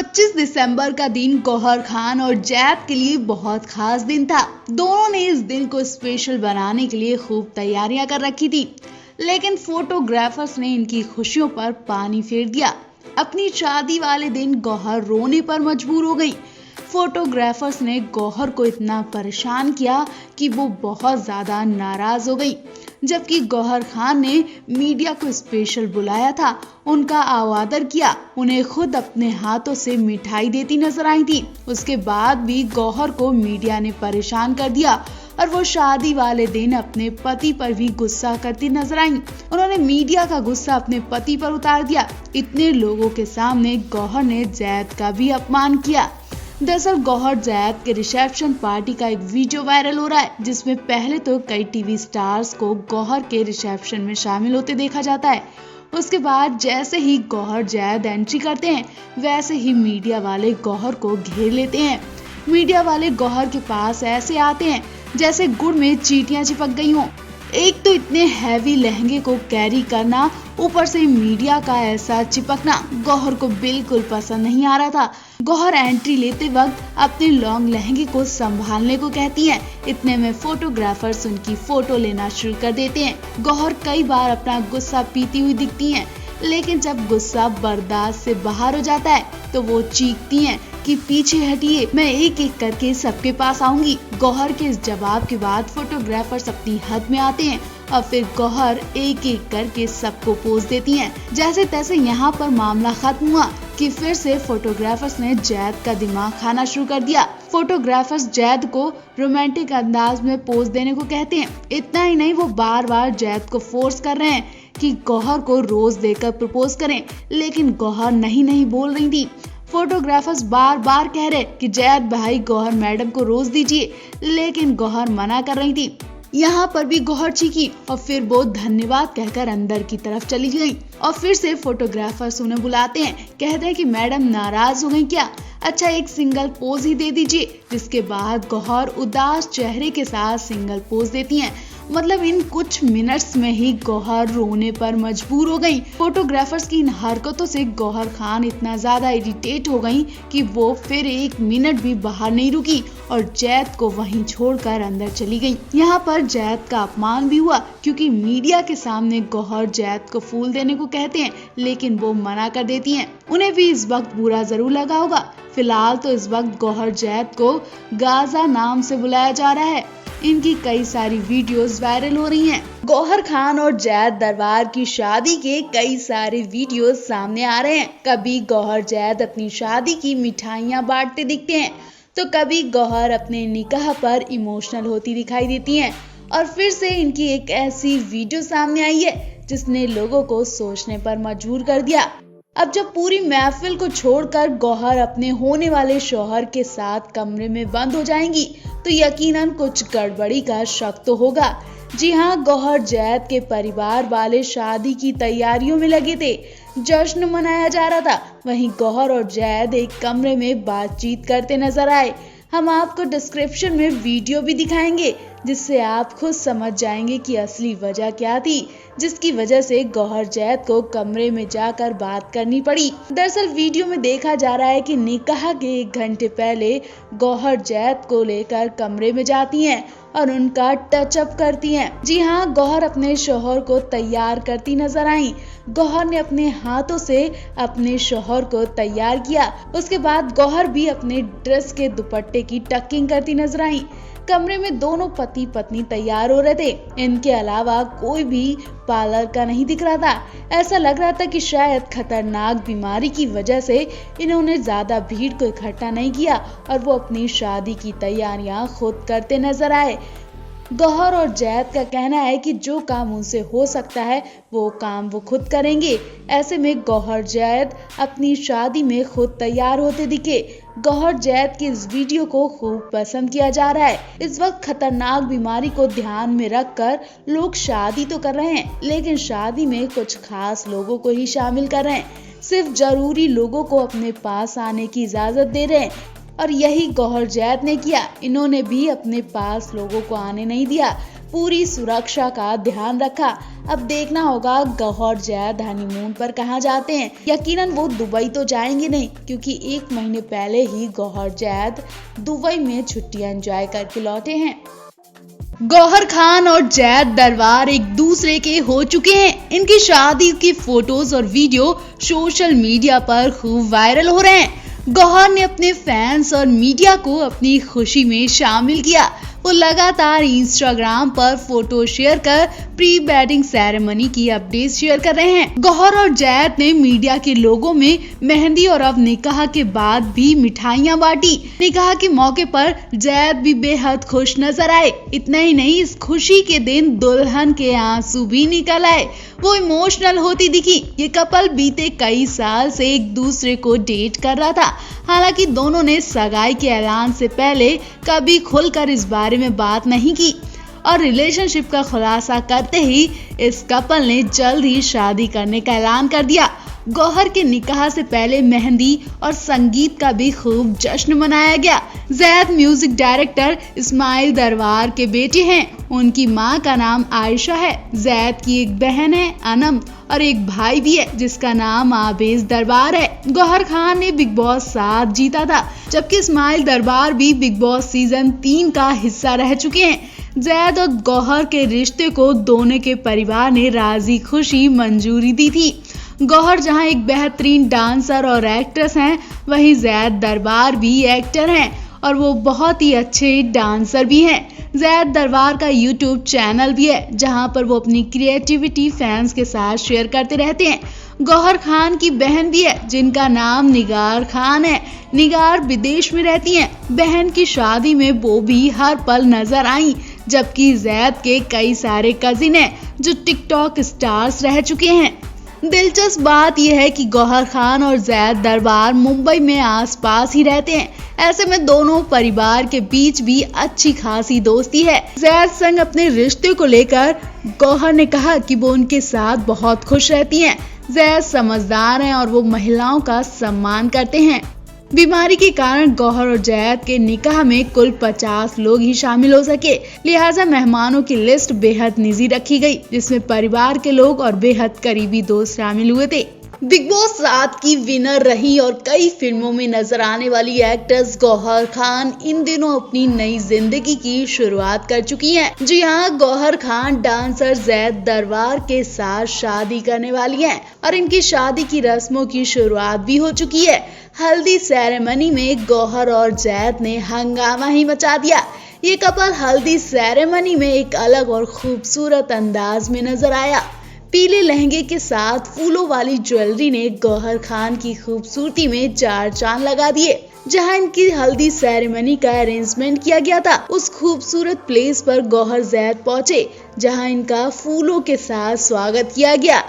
25 दिसंबर का दिन गौहर खान और जैद के लिए बहुत खास दिन था। दोनों ने इस दिन को स्पेशल बनाने के लिए खूब तैयारियां कर रखी थी, लेकिन फोटोग्राफर्स ने इनकी खुशियों पर पानी फेर दिया। अपनी शादी वाले दिन गौहर रोने पर मजबूर हो गई। फोटोग्राफर्स ने गौहर को इतना परेशान किया कि वो बहुत ज्यादा नाराज हो गई। जबकि गौहर खान ने मीडिया को स्पेशल बुलाया था, उनका आवादर किया, उन्हें खुद अपने हाथों से मिठाई देती नजर आई थी। उसके बाद भी गौहर को मीडिया ने परेशान कर दिया और वो शादी वाले दिन अपने पति पर भी गुस्सा करती नजर आई। उन्होंने मीडिया का गुस्सा अपने पति पर उतार दिया। इतने लोगों के सामने गौहर ने जैद का भी अपमान किया। दरअसल गौहर जैद के रिसेप्शन पार्टी का एक वीडियो वायरल हो रहा है, जिसमें पहले तो कई टीवी स्टार्स को गौहर के रिसेप्शन में शामिल होते देखा जाता है। उसके बाद जैसे ही गौहर जैद एंट्री करते हैं, वैसे ही मीडिया वाले गौहर को घेर लेते हैं। मीडिया वाले गौहर के पास ऐसे आते हैं जैसे गुड़ में चींटियां चिपक गई हों। एक तो इतने हैवी लहंगे को कैरी करना, ऊपर से मीडिया का ऐसा चिपकना गौहर को बिल्कुल पसंद नहीं आ रहा था। गौहर एंट्री लेते वक्त अपने लॉन्ग लहंगे को संभालने को कहती हैं। इतने में फोटोग्राफर्स उनकी फोटो लेना शुरू कर देते हैं। गौहर कई बार अपना गुस्सा पीती हुई दिखती हैं, लेकिन जब गुस्सा बर्दाश्त से बाहर हो जाता है तो वो चीखती हैं कि पीछे हटिए, मैं एक एक करके सबके पास आऊंगी। गौहर के इस जवाब के बाद फोटोग्राफर्स अपनी हद में आते हैं और फिर गौहर एक एक करके सबको पोज देती हैं। जैसे तैसे यहाँ पर मामला खत्म हुआ कि फिर से फोटोग्राफर्स ने जैद का दिमाग खाना शुरू कर दिया। फोटोग्राफर्स जैद को रोमांटिक अंदाज में पोज देने को कहते हैं। इतना ही नहीं, वो बार बार जैद को फोर्स कर रहे हैं कि गौहर को रोज देकर प्रपोज करें, लेकिन गौहर नहीं बोल रही थी। फोटोग्राफर्स बार बार कह रहे कि जैद भाई गौहर मैडम को रोज दीजिए, लेकिन गौहर मना कर रही थी। यहाँ पर भी गौहर चीखी और फिर वो धन्यवाद कहकर अंदर की तरफ चली गई। और फिर से फोटोग्राफर्स उन्हें बुलाते हैं, कहते हैं कि मैडम नाराज हो गई क्या, अच्छा एक सिंगल पोज ही दे दीजिए। जिसके बाद गौहर उदास चेहरे के साथ सिंगल पोज देती हैं। मतलब इन कुछ मिनट्स में ही गौहर रोने पर मजबूर हो गई। फोटोग्राफर्स की इन हरकतों से गौहर खान इतना ज्यादा इरिटेट हो गई कि वो फिर एक मिनट भी बाहर नहीं रुकी और जैद को वहीं छोड़कर अंदर चली गई। यहाँ पर जैद का अपमान भी हुआ, क्योंकि मीडिया के सामने गौहर जैद को फूल देने को कहते हैं, लेकिन वो मना कर देती हैं। उन्हें भी इस वक्त बुरा जरूर लगा होगा। फिलहाल तो इस वक्त गौहर जैद को गाजा नाम से बुलाया जा रहा है। इनकी कई सारी वीडियोस वायरल हो रही हैं। गौहर खान और जैद दरबार की शादी के कई सारे वीडियोस सामने आ रहे हैं। कभी गौहर जैद अपनी शादी की मिठाइयां बांटते दिखते हैं, तो कभी गौहर अपने निकाह पर इमोशनल होती दिखाई देती हैं। और फिर से इनकी एक ऐसी वीडियो सामने आई है जिसने लोगों को सोचने पर मजबूर कर दिया। अब जब पूरी महफिल को छोड़कर गौहर अपने होने वाले शौहर के साथ कमरे में बंद हो जाएंगी, तो यकीनन कुछ गड़बड़ी का शक तो होगा। जी हाँ, गौहर जैद के परिवार वाले शादी की तैयारियों में लगे थे। जश्न मनाया जा रहा था। वहीं गौहर और जैद एक कमरे में बातचीत करते नजर आए। हम आपको डिस्क्रिप्शन में वीडियो भी दिखाएंगे, जिससे आप खुद समझ जाएंगे कि असली वजह क्या थी, जिसकी वजह से गौहर जैद को कमरे में जाकर बात करनी पड़ी। दरअसल वीडियो में देखा जा रहा है कि निकाह के 1 घंटे पहले गौहर जैद को लेकर कमरे में जाती हैं और उनका टचअप करती हैं। जी हाँ, गौहर अपने शौहर को तैयार करती नजर आई। गौहर ने अपने हाथों से अपने शौहर को तैयार किया। उसके बाद गौहर भी अपने ड्रेस के दुपट्टे की टकिंग करती नजर आई। कमरे में दोनों पति पत्नी तैयार हो रहे थे। इनके अलावा कोई भी पार्लर का नहीं दिख रहा था। ऐसा लग रहा था कि शायद खतरनाक बीमारी की वजह से इन्होंने ज्यादा भीड़ को इकट्ठा नहीं किया और वो अपनी शादी की तैयारियां खुद करते नजर आए। गौहर और जैद का कहना है कि जो काम उनसे हो सकता है वो काम वो खुद करेंगे। ऐसे में गौहर जैद अपनी शादी में खुद तैयार होते दिखे। गौहर जैद की इस वीडियो को खूब पसंद किया जा रहा है। इस वक्त खतरनाक बीमारी को ध्यान में रखकर लोग शादी तो कर रहे हैं, लेकिन शादी में कुछ खास लोगों को ही शामिल कर रहे हैं। सिर्फ जरूरी लोगों को अपने पास आने की इजाजत दे रहे हैं और यही गौहर जैद ने किया। इन्होंने भी अपने पास लोगों को आने नहीं दिया। पूरी सुरक्षा का ध्यान रखा। अब देखना होगा गौहर जैद हनीमून पर कहाँ जाते हैं। यकीनन वो दुबई तो जाएंगे नहीं, क्योंकि 1 महीने पहले ही गौहर जैद दुबई में छुट्टियां एंजॉय करके लौटे हैं। गौहर खान और जैद दरबार एक दूसरे के हो चुके हैं। इनकी शादी की फोटोज और वीडियो सोशल मीडिया पर खूब वायरल हो रहे हैं। गौहर ने अपने फैंस और मीडिया को अपनी खुशी में शामिल किया। वो लगातार इंस्टाग्राम पर फोटो शेयर कर प्री वेडिंग सेरेमनी की अपडेट शेयर कर रहे हैं। गौहर और जैद ने मीडिया के लोगों में मेहंदी और अब निकाह के बाद भी मिठाइयां बांटी। निकाह के मौके पर जैद भी बेहद खुश नजर आए। इतना ही नहीं, इस खुशी के दिन दुल्हन के आंसू भी निकल आए। वो इमोशनल होती दिखी। ये कपल बीते कई साल से एक दूसरे को डेट कर रहा था। हालांकि दोनों ने सगाई के ऐलान से पहले कभी खुलकर इस बारे में बात नहीं की और रिलेशनशिप का खुलासा करते ही इस कपल ने जल्द ही शादी करने का ऐलान कर दिया। गौहर के निकाह से पहले मेहंदी और संगीत का भी खूब जश्न मनाया गया। जैद म्यूजिक डायरेक्टर इस्माइल दरबार के बेटे हैं। उनकी मां का नाम आयशा है। जैद की एक बहन है अनम और एक भाई भी है जिसका नाम आबेज दरबार है। गौहर खान ने बिग बॉस 7 जीता था, जबकि इस्माइल दरबार भी बिग बॉस सीजन 3 का हिस्सा रह चुके हैं। जैद और गौहर के रिश्ते को दोनों के परिवार ने राजी खुशी मंजूरी दी थी। गौहर जहां एक बेहतरीन डांसर और एक्ट्रेस हैं, वहीं जैद दरबार भी एक्टर हैं और वो बहुत ही अच्छे डांसर भी हैं। जैद दरबार का यूट्यूब चैनल भी है, जहां पर वो अपनी क्रिएटिविटी फैंस के साथ शेयर करते रहते हैं। गौहर खान की बहन भी है, जिनका नाम निगार खान है। निगार विदेश में रहती हैं। बहन की शादी में वो भी हर पल नजर आई, जबकि जैद के कई सारे कजिन हैं जो टिकटॉक स्टार्स रह चुके हैं। दिलचस्प बात यह है कि गौहर खान और जैद दरबार मुंबई में आसपास ही रहते हैं। ऐसे में दोनों परिवार के बीच भी अच्छी खासी दोस्ती है। जैद संग अपने रिश्ते को लेकर गौहर ने कहा कि वो उनके साथ बहुत खुश रहती हैं। जैद समझदार हैं और वो महिलाओं का सम्मान करते हैं। बीमारी के कारण गौहर और जैद के निकाह में कुल 50 लोग ही शामिल हो सके, लिहाजा मेहमानों की लिस्ट बेहद निजी रखी गई, जिसमें परिवार के लोग और बेहद करीबी दोस्त शामिल हुए थे। बिग बॉस 7 की विनर रही और कई फिल्मों में नजर आने वाली एक्ट्रेस गौहर खान इन दिनों अपनी नई जिंदगी की शुरुआत कर चुकी हैं। जी हाँ, गौहर खान डांसर जैद दरबार के साथ शादी करने वाली हैं और इनकी शादी की रस्मों की शुरुआत भी हो चुकी है। हल्दी सेरेमनी में गौहर और जैद ने हंगामा ही मचा दिया। ये कपल हल्दी सेरेमनी में एक अलग और खूबसूरत अंदाज में नजर आया। पीले लहंगे के साथ फूलों वाली ज्वेलरी ने गौहर खान की खूबसूरती में 4 चांद लगा दिए। जहां इनकी हल्दी सेरेमनी का अरेंजमेंट किया गया था, उस खूबसूरत प्लेस पर गौहर जैद पहुंचे, जहां इनका फूलों के साथ स्वागत किया गया।